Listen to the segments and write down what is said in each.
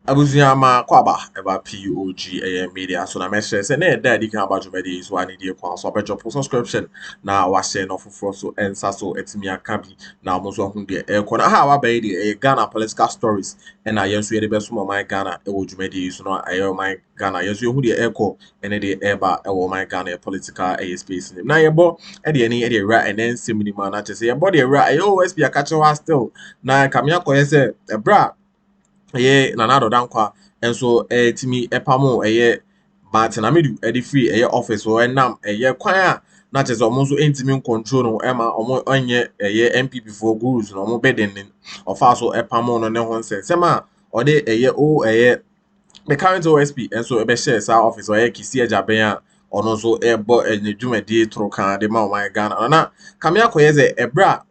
Abuzuyama kwaba eba POG Media so na message say na daddy kan about you so I need you kwan so bejo subscription na wa share no foforo so ensa so etimi aka bi na mo so hu de na ha wa be de Ghana political stories na yenso ye de be so my Ghana e wo dwumadi so no ayo my Ghana yenso hu de ene de eba e wo my Ghana political space ni na ye bo de ni de ra and then simini man na say ye bo de ra ayo OSP akache wa still na kamia koye say bra na Addo dankwa enso timi epamo Martin Amidu e di free office o enam kwan a na chese omo so entimi control no ema omo onye MPP for gurus no omo beden ofa so epamo no ne ho nsema o de the current OSP enso be share sa office o kisi ajaben a ono so ebo enedwumadi tro kan de ma my Ghana na kamia koyeze ebra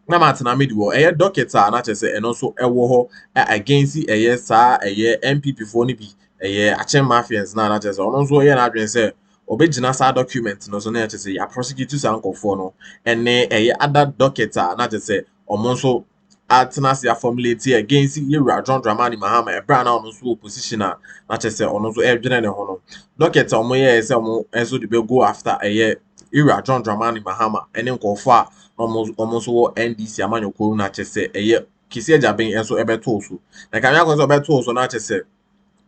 na Martin Amidu wo Docket a na chese eno so ewo ho against sa MPP for ni bi achen mafians na chese ono so na adwen se obegina sa document no so na chese ya prosecute sa nkofo no ene other Docket a na chese omo so atena ya formulate against Yewura John Dramani Mahama ebra na ono so opposition a na chese ono so edwene ne ho no Docket omo se omo enso de be go after Yewura John Dramani Mahama ene nkofo a almost NDC amanyoko na chese kisi ajaben enso ebeto so na kamya ko so ebeto so na chese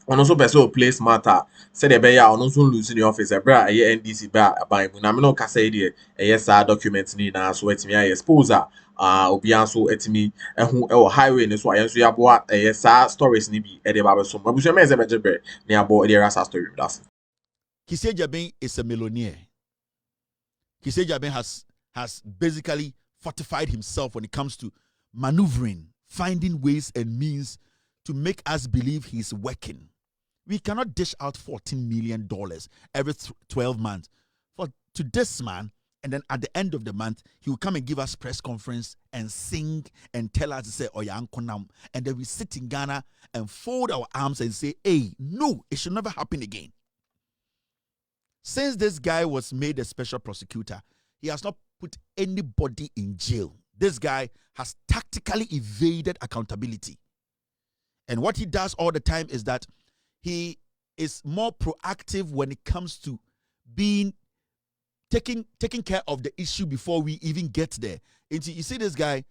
ono so person place matter say the be ya ono so lose the office ebra NDC ba aban mu na me no ka say de sa document ni na so etimi expose obi anso etimi ehu e highway ni so ayenso ya bo sa stories ni bi e de ba be so mabuso me ze bejebre ni abo e rasa story that's Kisi ajaben is a millionaire. Kisi ajaben has basically fortified himself when it comes to maneuvering, finding ways and means to make us believe he's working. We cannot dish out $14 million every 12 months to this man, and then at the end of the month, he will come and give us press conference and sing and tell us to say, oh, and then we sit in Ghana and fold our arms and say, hey, no, it should never happen again. Since this guy was made a special prosecutor, he has not put anybody in jail. This guy has tactically evaded accountability. And what he does all the time is that he is more proactive when it comes to taking care of the issue before we even get there. And you see this guy,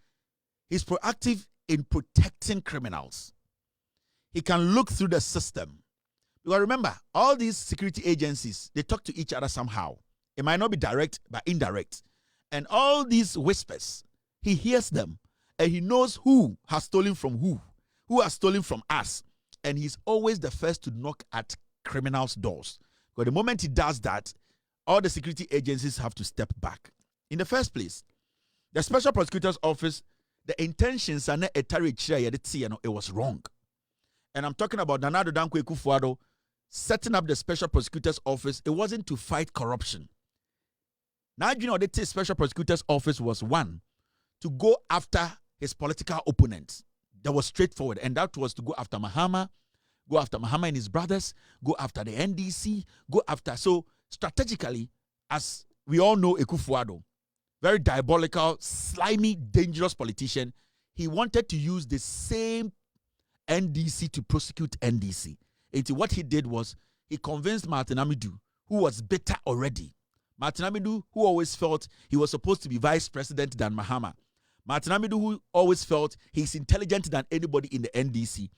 he's proactive in protecting criminals. He can look through the system. Because remember, all these security agencies, they talk to each other somehow. It might not be direct, but indirect. And all these whispers, he hears them. And he knows who has stolen from who has stolen from us. And he's always the first to knock at criminals' doors. Because the moment he does that, all the security agencies have to step back. In the first place, the Special Prosecutor's Office, the intentions are not it was wrong. And I'm talking about Addo Akuffo setting up the Special Prosecutor's Office. It wasn't to fight corruption. Now, you know, the Special Prosecutor's Office was one, to go after his political opponents. That was straightforward. And that was to go after Mahama and his brothers, go after the NDC, go after. So, strategically, as we all know, Akuffo, very diabolical, slimy, dangerous politician, he wanted to use the same NDC to prosecute NDC. And what he did was, he convinced Martin Amidu, who was bitter already. Martin Amidu, who always felt he was supposed to be vice president than Mahama. Martin Amidu, who always felt he's intelligent than anybody in the NDC.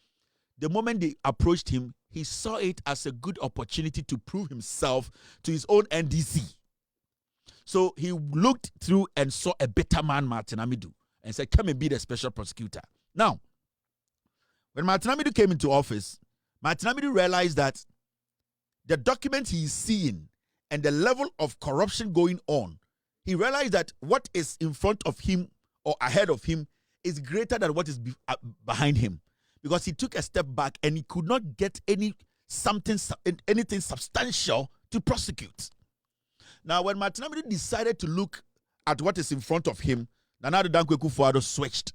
The moment they approached him, he saw it as a good opportunity to prove himself to his own NDC. So he looked through and saw a better man, Martin Amidu, and said, come and be the special prosecutor. Now, when Martin Amidu came into office, Martin Amidu realized that the document he is seeing and the level of corruption going on, he realized that what is in front of him or ahead of him is greater than what is behind him. Because he took a step back and he could not get anything substantial to prosecute. Now, when Martin Amidu decided to look at what is in front of him, Addo Akuffo switched.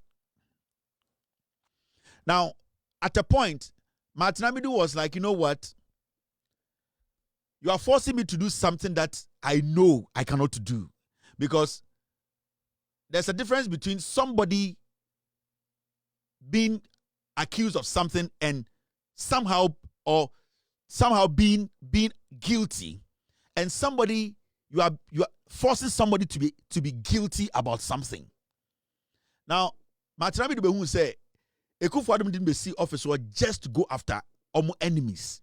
Now, at a point, Martin Amidu was like, you know what? You are forcing me to do something that I know I cannot do. Because there's a difference between somebody being accused of something and somehow being guilty, and somebody you are forcing somebody to be guilty about something. Now, Martin Amidu who say Akuffo didn't see office or just to go after enemies.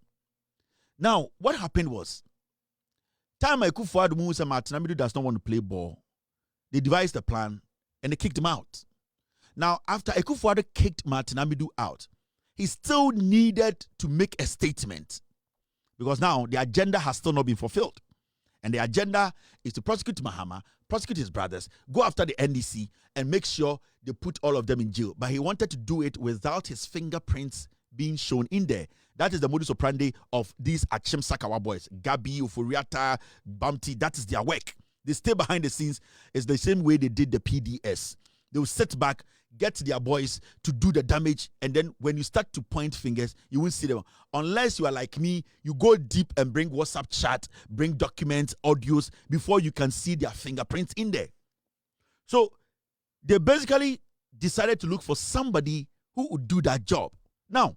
Now, what happened was, time Akuffo said Martin Amidu does not want to play ball, they devised a plan and they kicked him out. Now, after Akuffo kicked Martin Amidu out, he still needed to make a statement because now the agenda has still not been fulfilled. And the agenda is to prosecute Mahama, prosecute his brothers, go after the NDC, and make sure they put all of them in jail. But he wanted to do it without his fingerprints being shown in there. That is the modus operandi of these Achim Sakawa boys. Gabi, Ufuriata, Bamti, that is their work. They stay behind the scenes. It's the same way they did the PDS. They will sit back, get their boys to do the damage, and then when you start to point fingers, you won't see them. Unless you are like me, you go deep and bring WhatsApp chat, bring documents, audios, before you can see their fingerprints in there. So they basically decided to look for somebody who would do that job. Now,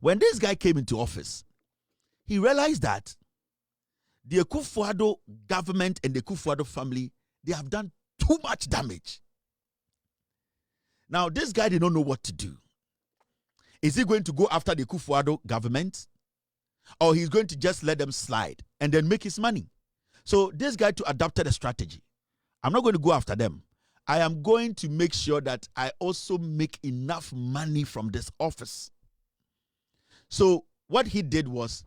when this guy came into office, he realized that the Akuffo government and the Akuffo family, they have done too much damage. Now, this guy did not know what to do. Is he going to go after the Akuffo government? Or he's going to just let them slide and then make his money? So this guy adopted a strategy. I'm not going to go after them. I am going to make sure that I also make enough money from this office. So what he did was,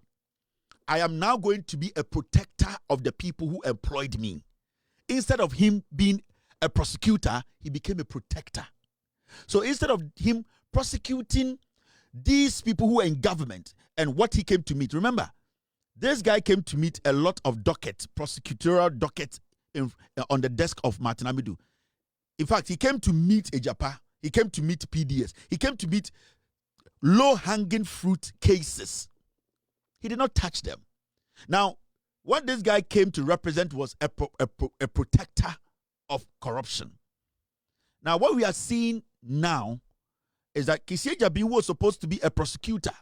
I am now going to be a protector of the people who employed me. Instead of him being a prosecutor, he became a protector. So instead of him prosecuting these people who are in government and what he came to meet, remember, this guy came to meet a lot of docket, prosecutorial docket on the desk of Martin Amidu. In fact, he came to meet Ejapa, he came to meet PDS, he came to meet low-hanging fruit cases. He did not touch them. Now, what this guy came to represent was a protector of corruption. Now, what we are seeing now is that Càuséd Jabi, who was supposed to be a prosecutor,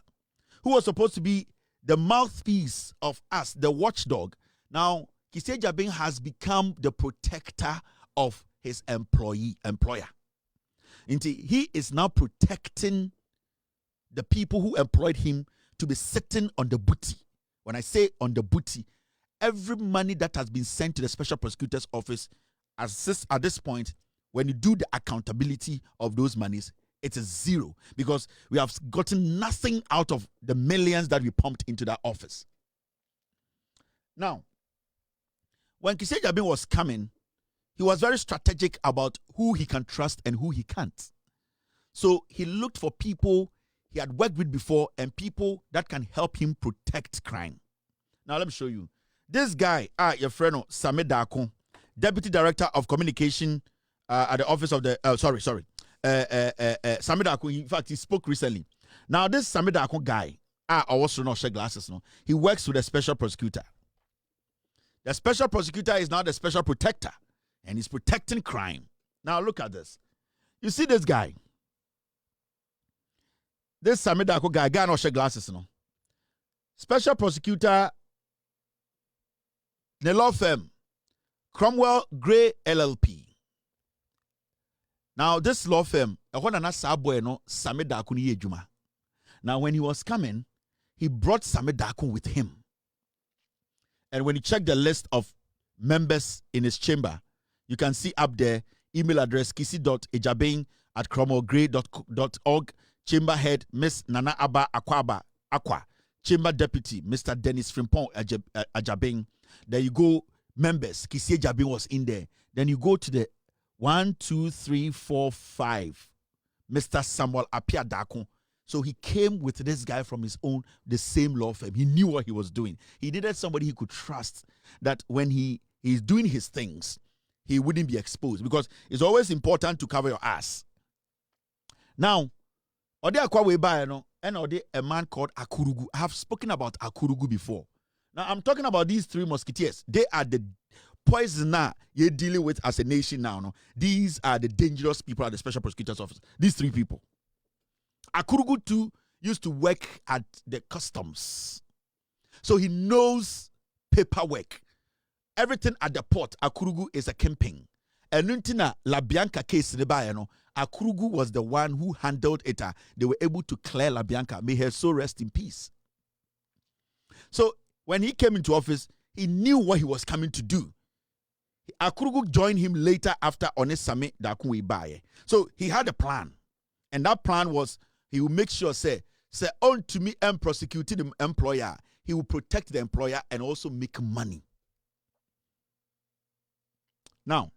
who was supposed to be the mouthpiece of us, the watchdog, now Càuséd Jabi has become the protector of his employer. He is now protecting the people who employed him to be sitting on the booty. When I say on the booty, every money that has been sent to the Special Prosecutor's Office at this point, when you do the accountability of those monies, it is zero, because we have gotten nothing out of the millions that we pumped into that office. Now, when Càuséd Jabi was coming, he was very strategic about who he can trust and who he can't. So he looked for people he had worked with before and people that can help him protect crime. Now, let me show you. This guy, your friend, Sami Dako, Deputy Director of Communication at the office of the, Sami Dako, in fact, he spoke recently. Now, this Sami Dako guy, I also not share glasses, no. He works with the Special Prosecutor. The Special Prosecutor is now the Special Protector, and he's protecting crime. Now, look at this. You see this guy? This Sami Dako guy not share glasses, no. Special Prosecutor, the law firm, Cromwell Gray LLP. Now, this law firm, Sami Dako ni ejuma. Now, when he was coming, he brought Sami Dako with him. And when you check the list of members in his chamber, you can see up there, email address kisi.ejabeng@cromwellgray.org, chamber head, Miss Nana Abba Aqua, chamber deputy, Mr. Dennis Frimpong Ajabeng. There you go, members, Càuséd Jabi was in there. Then you go to the 1, 2, 3, 4, 5, Mr. Samuel Apia Dako. So he came with this guy from the same law firm. He knew what he was doing. He needed somebody he could trust, that when he is doing his things, he wouldn't be exposed, because it's always important to cover your ass. Now, a man called Akurugu. I have spoken about Akurugu before. Now, I'm talking about these three musketeers. They are the poisoner you're dealing with as a nation now. No? These are the dangerous people at the Special Prosecutor's Office. These three people. Akurugu too used to work at the customs. So he knows paperwork. Everything at the port, Akurugu is a kingpin. And Nuntina La Bianca case, Akurugu was the one who handled it. They were able to clear La Bianca. May her soul rest in peace. So when he came into office, he knew what he was coming to do. Akurugu joined him later after Onesame Dakunwe Baye. So he had a plan. And that plan was he will make sure, say on to me and prosecuting the employer. He will protect the employer and also make money. Now,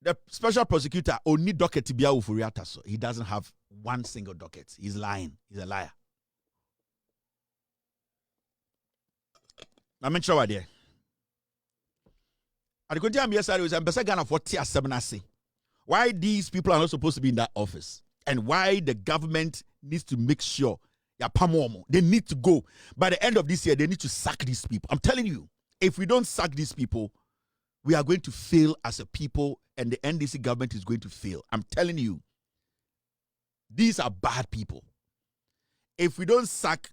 the special prosecutor only docket biya ufuriata, so he doesn't have one single docket. He's lying. He's a liar. I'm sure what there. At the content yesterday was Ghana for tier 7 say. Why these people are not supposed to be in that office and why the government needs to make sure they need to go. By the end of this year, they need to sack these people. I'm telling you, if we don't sack these people, we are going to fail as a people and the NDC government is going to fail. I'm telling you, these are bad people. If we don't sack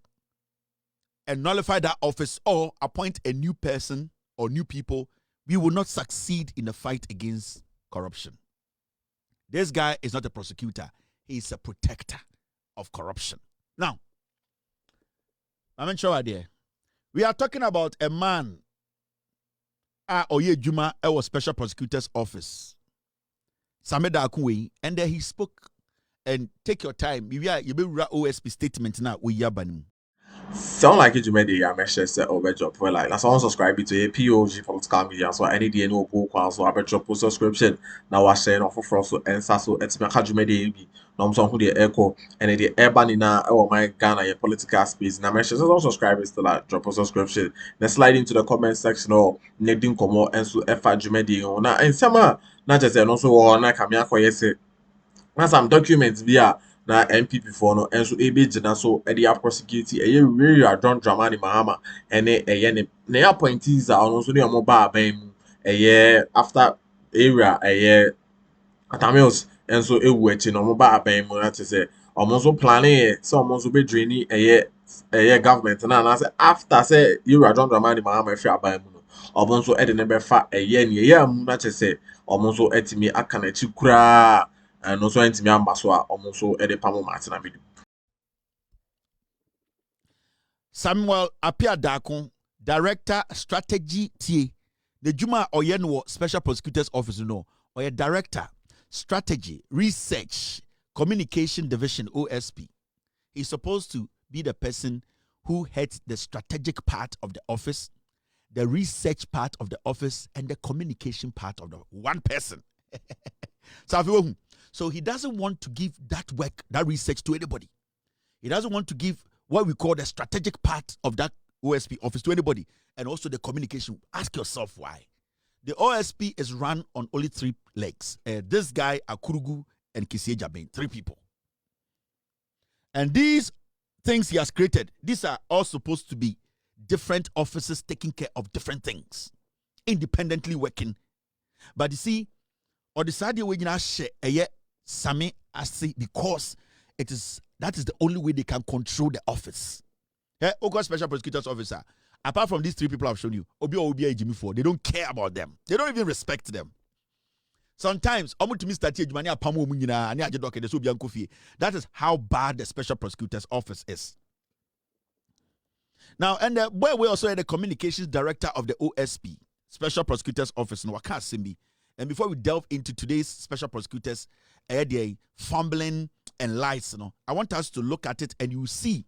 and nullify that office or appoint a new person or new people, we will not succeed in the fight against corruption. This guy is not a prosecutor. He is a protector of corruption. Now, I'm sure idea. We are talking about a man Oye Juma was special prosecutor's office. Sameda Akunwe, and then he spoke. And take your time. You be OSP statement now. We yabanim. Sound like it, you made the message over job for like. That's all subscribe to a POG political media. So any day no book, so I bet your subscription. Now I say no for so and so it's my Kajumedi. No, some who the echo and the urban in my Ghana your political space. Now message also subscribe to like drop a subscription. Then slide into the comment section or Nedin Komo and so Jumedi. Now and some not just and also on I come here for yes. Now some documents via na MPP for no and so ebe so e dey prosecute e really John Dramani Mahama and ne appointees are also dey omo ba aban mu after area Atamils and so ewu echi no omo ba aban mu that say omo so planning so omo so be draining government na say after say area John Dramani Mahama fi aban mu no omo so e dey be fa ne mu na say omo so etimi aka na chi kura and also intimi ambaso almost so edepamo Martin Amidu. Samuel Apia Dakon, Director Strategy TA. The Juma Oyenwo Special Prosecutor's Office, or a Director Strategy, Research, Communication Division, OSP. He's supposed to be the person who heads the strategic part of the office, the research part of the office, and the communication part of the one person. So he doesn't want to give that work, that research to anybody. He doesn't want to give what we call the strategic part of that OSP office to anybody. And also the communication. Ask yourself why. The OSP is run on only 3 legs. This guy, Akurugu, and Kisie Jabin. 3 people. And these things he has created, these are all supposed to be different offices taking care of different things. Independently working. But you see, or the side way Sami Asi because that is the only way they can control the office. Ogo Special Prosecutor's Officer. Apart from these 3 people I've shown you, they don't care about them. They don't even respect them. Sometimes, that is how bad the Special Prosecutor's Office is. Now, and we also had the Communications Director of the OSP, Special Prosecutor's Office, and before we delve into today's Special Prosecutors, fumbling and lies, I want us to look at it and you see.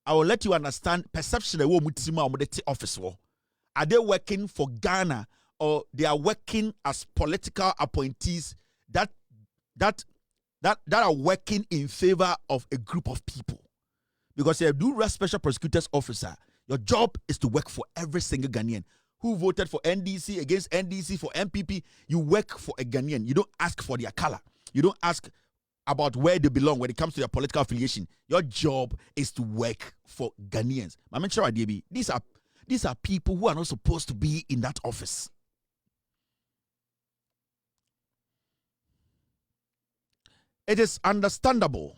I will let you understand perception of the office. Are they working for Ghana or they are working as political appointees that are working in favor of a group of people? Because if you do a Special Prosecutor's Officer, your job is to work for every single Ghanaian. Who voted for NDC, against NDC, for MPP, you work for a Ghanaian. You don't ask for their color. You don't ask about where they belong when it comes to their political affiliation. Your job is to work for Ghanaians. I'm sure these are people who are not supposed to be in that office. It is understandable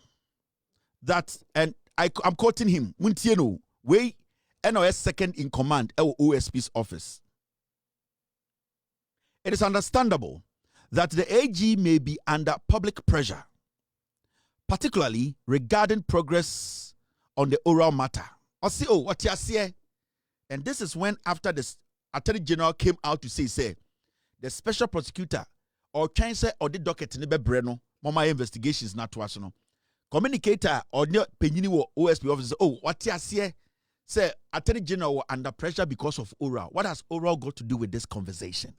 that, and I'm quoting him, Muntieno, we NOS second in command at OSP's office. It is understandable that the AG may be under public pressure, particularly regarding progress on the oral matter. Or see, oh, what you say? And this is when, after the Attorney General came out to say, the special prosecutor or chancellor or the docket in the Breno, Mama investigations not to us, no. Communicator or the Penini OSP officer, oh, what you say? Say, Attorney General were under pressure because of oral. What has oral got to do with this conversation?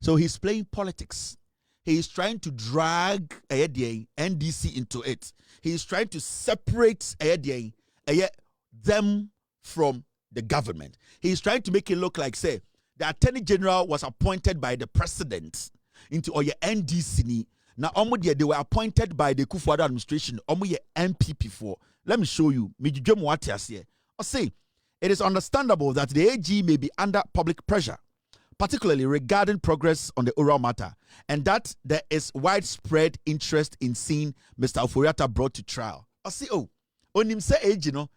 So he's playing politics. He is trying to drag NDC into it. He is trying to separate them from the government. He is trying to make it look like, say, the Attorney General was appointed by the president into NDC. Now, they were appointed by the Akuffo administration. MPP for. Let me show you. I say, it is understandable that the AG may be under public pressure, particularly regarding progress on the oral matter, and that there is widespread interest in seeing Mr. Oforiatta brought to trial. I see, oh, on him say age, you know,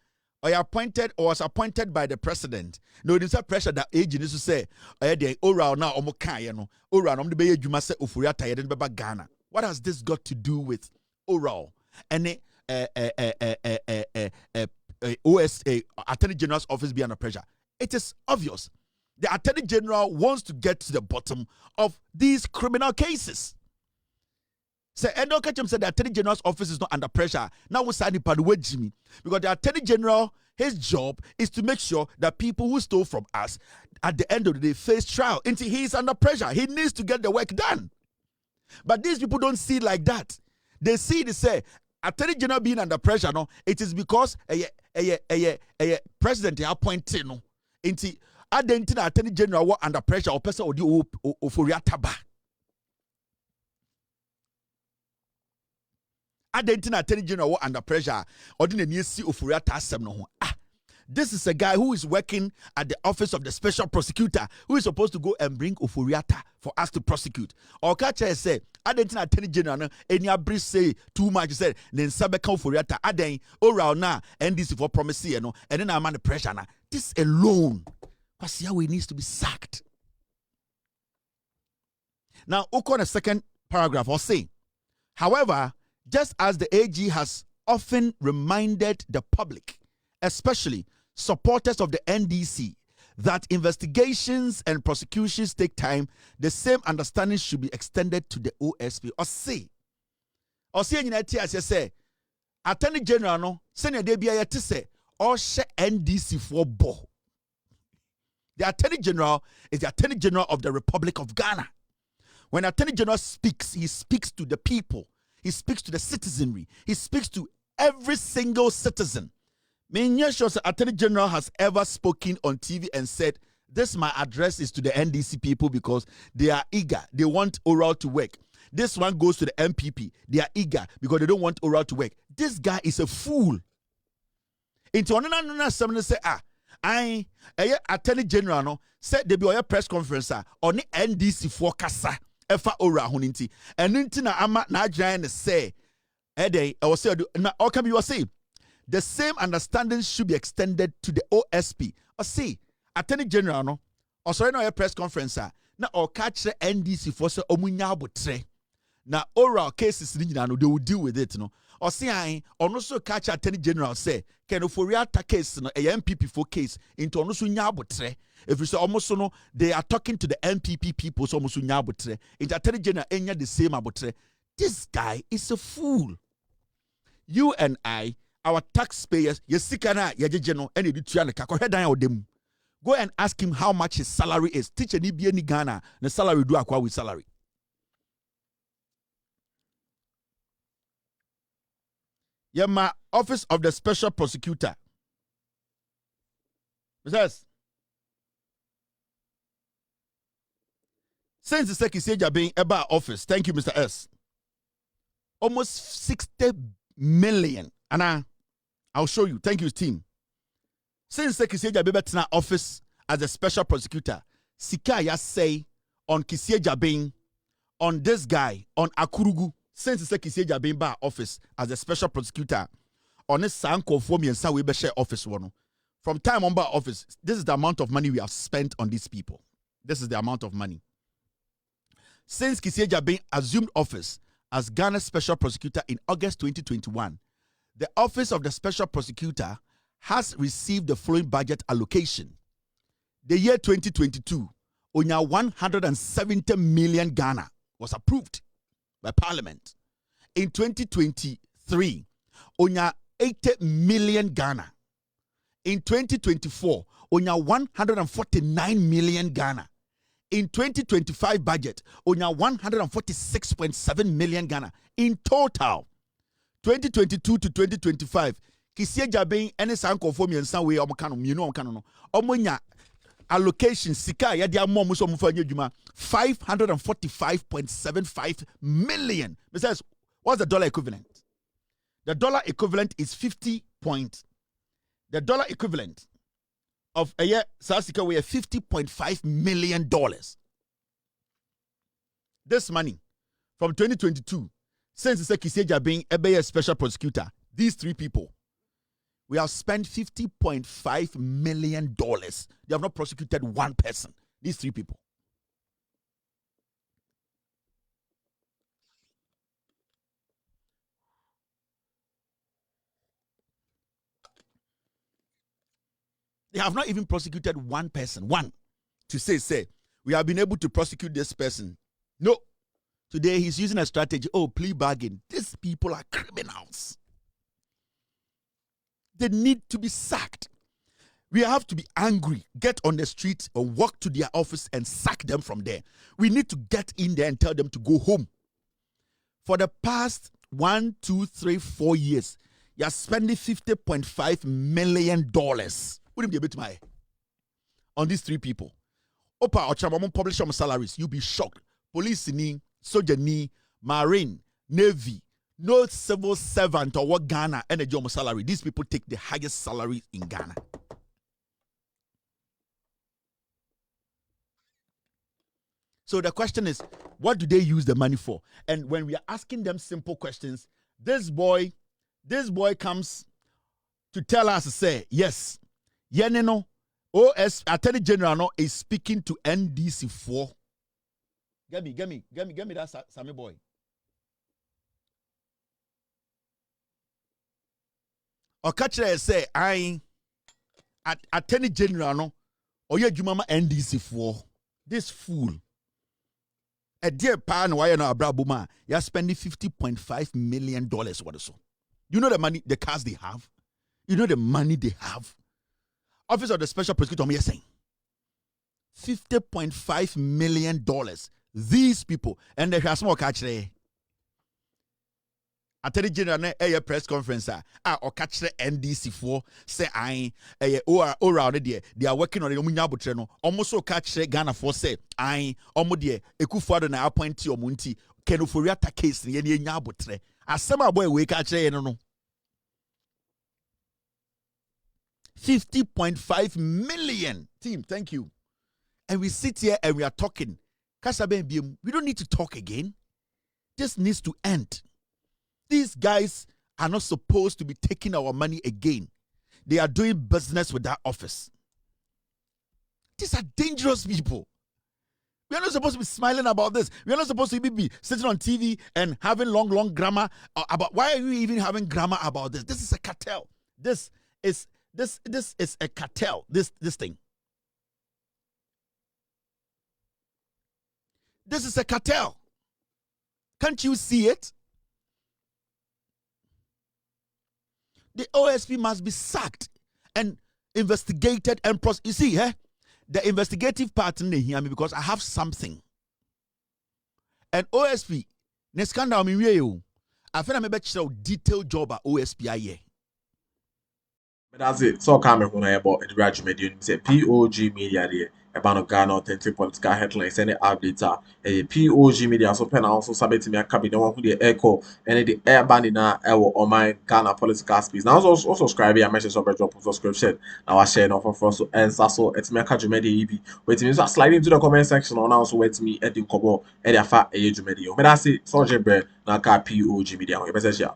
or appointed or was appointed by the president. No, there's a pressure that age is to say, the oral now, oral, you must say Oforiatta, you didn't Ghana. What has this got to do with oral and OSA, Attorney General's office be under pressure? It is obvious. The Attorney General wants to get to the bottom of these criminal cases. So, Addo said the Attorney General's office is not under pressure. Now we sign the Jimmy, because the Attorney General, his job is to make sure that people who stole from us at the end of the day face trial. Until he is under pressure, he needs to get the work done. But these people don't see it like that. They see, they say, Attorney General being under pressure, no, it is because a president appointed, no, until Adentina Attorney General were under pressure or person or the Oforiatta ba. Adentina Attorney General were under pressure or didn't you see Oforiatta asem no. This is a guy who is working at the office of the special prosecutor who is supposed to go and bring Oforiatta for us to prosecute. Or catcher say, Adentina Attorney General, any abri say too much, said, then Sabeka Oforiatta, Aden, oral na, and this for promise, you know, and then I'm under pressure now. This alone, Kwasiawe needs to be sacked. Now, Okon a second paragraph, or say, however, just as the AG has often reminded the public, especially supporters of the NDC, that investigations and prosecutions take time, the same understanding should be extended to the OSP. Or say, you say, Attorney General, no, senior DBI to say, or share NDC for bo. The Attorney General is the Attorney General of the Republic of Ghana. When Attorney General speaks, he speaks to the people, he speaks to the citizenry, he speaks to every single citizen. Sure the Attorney General has ever spoken on TV and said, this my address is to the NDC people because they are eager. They want oral to work. This one goes to the MPP. They are eager because they don't want oral to work. This guy is a fool. Into another someone say, Attorney General no said they be on a press conference on the NDC for kasa efa oral huninti. And na ama na giant say, I was say na all can be was say. The same understanding should be extended to the OSP. Or see, Attorney General no, or sorry no a press conference na or catch the NDC for so omunya botre. Na oral cases no they will deal with it no. Or see or no so catch Attorney General say can Oforiatta case no a MPP for case into no so nya botre. If you say almost no they are talking to the MPP people so almost nya botre. Into Attorney General enya the same abotre. This guy is a fool. You and I, our taxpayers, go and ask him how much his salary is. Teacher ni bi ni Ghana, the salary do akwa with salary. My office of the special prosecutor. Mr. S. Since the secretary being about office, thank you, Mr. S. Almost 60 million. And I'll show you. Thank you, team. Since Kisieja Bebetina office as a special prosecutor, Sika ya say on Kisieja being on this guy, on Akurugu, since the Sekisieja being by office as a special prosecutor, on this Sanko for me and Sawi Beshe office one. From time on by office, this is the amount of money we have spent on these people. This is the amount of money. Since Kisieja being assumed office as Ghana's special prosecutor in August 2021, the office of the special prosecutor has received the following budget allocation. The year 2022, Onya 170 million Ghana was approved by Parliament. In 2023, Onya 80 million Ghana. In 2024, Onya 149 million Ghana. In 2025 budget, Onya 146.7 million Ghana. In total, 2022 to 2025, Kisieja being any sanko for me and some way omonya allocation sika ya dia mom so mfa nyadwuma 545.75 million. It says, what's the dollar equivalent? The dollar equivalent is 50 point. The dollar equivalent of a year sasika we $50.5 million. This money from 2022, since the Kisieja being a special prosecutor, these three people, we have spent $50.5 million. They have not prosecuted one person. These three people. They have not even prosecuted one person. One. To say, we have been able to prosecute this person. No. Today he's using a strategy. Oh, plea bargain. These people are criminals. They need to be sacked. We have to be angry, get on the street or walk to their office and sack them from there. We need to get in there and tell them to go home. For the past 1, 2, 3, 4 years, you are spending $50.5 million. Wouldn't be a bit my on these three people. Opa or Chamamon publish some salaries. You'll be shocked. Police ni, soldier ni, marine, navy, no civil servant or what Ghana and a job salary. These people take the highest salary in Ghana. So the question is, what do they use the money for? And when we are asking them simple questions, this boy comes to tell us, say, yes, Yeneno, OS Attorney General no is speaking to NDC4. Get me that Sammy boy. Okachre say, I Attorney General no, oye jumama NDC4. This fool. A dear pan why no abrabuma, you're spending $50.5 million what so. You know the money, the cars they have? You know the money they have? Office of the Special Prosecutor, me saying $50.5 million. These people, and they have small catch there. Attorney General a press conference or catch the NDC4 say I or around there they are working on the Omunya almost so catch Ghana for say I omodie Akuffo na appointee omunti kenoforiata case ne ye nya abotre asema boy we catch no 50.5 million. Team, thank you. And we sit here and we are talking. We don't need to talk again. This needs to end. These guys are not supposed to be taking our money again. They are doing business with that office. These are dangerous people. We are not supposed to be smiling about this. We are not supposed to be sitting on TV and having long grammar about why are we even having grammar about this? This is a cartel. This is a cartel. This thing. This is a cartel. Can't you see it? The OSP must be sacked and investigated and you see, the investigative part in here because I have something. And OSP, ne scandal me you. I feel I'm a detailed job at OSP. That's it. So come on about the JM&Appointéés say POG Media there. about Ghana authentic political headlines any updates are a POG Media so pen also sabeti me akabi no one who the echo and the air bandina or my Ghana political space. Now also subscribe here message of drop subscription. Now I share no for so and so it's me akajumedi EB. Wait me so slide into the comment section on also wait me edin kobo e dia fa e jumedi. Me da say so jebre na ka POG Media.